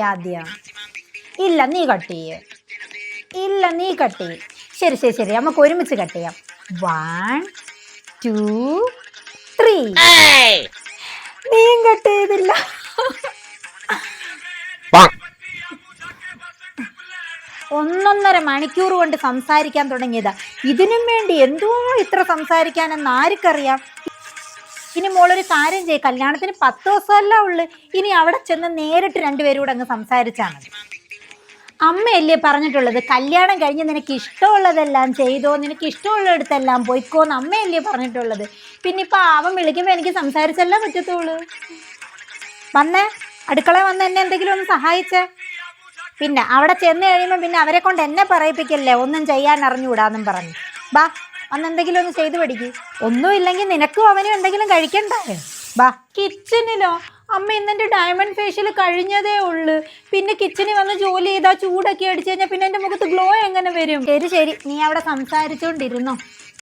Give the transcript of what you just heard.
ആദ്യം. ഇല്ല നീ കട്ട് ചെയ്യ്. ഇല്ല നീ കട്ട് ചെയ്യ്. ശരി ശരി ശരി, നമുക്ക് ഒരുമിച്ച് കട്ട് ചെയ്യാം. 1 2 3. നീയും കട്ട് ചെയ്തില്ല. 1.5 മണിക്കൂർ കൊണ്ട് സംസാരിക്കാൻ തുടങ്ങിയതാ. ഇതിനും വേണ്ടി എന്തോ ഇത്ര സംസാരിക്കാനെന്ന് ആർക്കറിയാം. ഇനി മോളൊരു കാര്യം ചെയ്യ്, കല്യാണത്തിന് 10 ദിവസമല്ല ഉള്ളു. ഇനി അവിടെ ചെന്ന് നേരിട്ട് രണ്ടുപേരും കൂടെ അങ്ങ് സംസാരിച്ചാൽ മതി. അമ്മയല്ലേ പറഞ്ഞിട്ടുള്ളത്, കല്യാണം കഴിഞ്ഞ് നിനക്ക് ഇഷ്ടമുള്ളതെല്ലാം ചെയ്തോ, നിനക്ക് ഇഷ്ടമുള്ളിടത്തെല്ലാം പോയിക്കോന്ന് അമ്മയല്ലേ പറഞ്ഞിട്ടുള്ളത്. പിന്നെ ഇപ്പം അവൻ വിളിക്കുമ്പോൾ എനിക്ക് സംസാരിച്ചല്ലേ പറ്റത്തുള്ളൂ. വന്നേ, അടുക്കള വന്ന് എന്നെ എന്തെങ്കിലും ഒന്ന് സഹായിച്ചേ. പിന്നെ അവിടെ ചെന്ന് കഴിയുമ്പോൾ പിന്നെ അവരെ കൊണ്ട് എന്നെ പറയിപ്പിക്കല്ലേ ഒന്നും ചെയ്യാൻ അറിഞ്ഞുകൂടാന്നും പറഞ്ഞു. ബാ അന്ന് എന്തെങ്കിലും ഒന്ന് ചെയ്തു പഠിക്കും. ഒന്നും ഇല്ലെങ്കിൽ നിനക്കും അവനും എന്തെങ്കിലും കഴിക്കണ്ടേ. ബാ. കിച്ചണിലോ? അമ്മ ഇന്നെൻ്റെ ഡയമണ്ട് ഫേഷ്യൽ കഴിഞ്ഞതേ ഉള്ളു. പിന്നെ കിച്ചണിൽ വന്ന് ജോലി ചെയ്താൽ ചൂടൊക്കെ അടിച്ചു കഴിഞ്ഞാൽ പിന്നെ എൻ്റെ മുഖത്ത് ഗ്ലോ എങ്ങനെ വരും? ശരി ശരി, നീ അവിടെ സംസാരിച്ചുകൊണ്ടിരുന്നോ.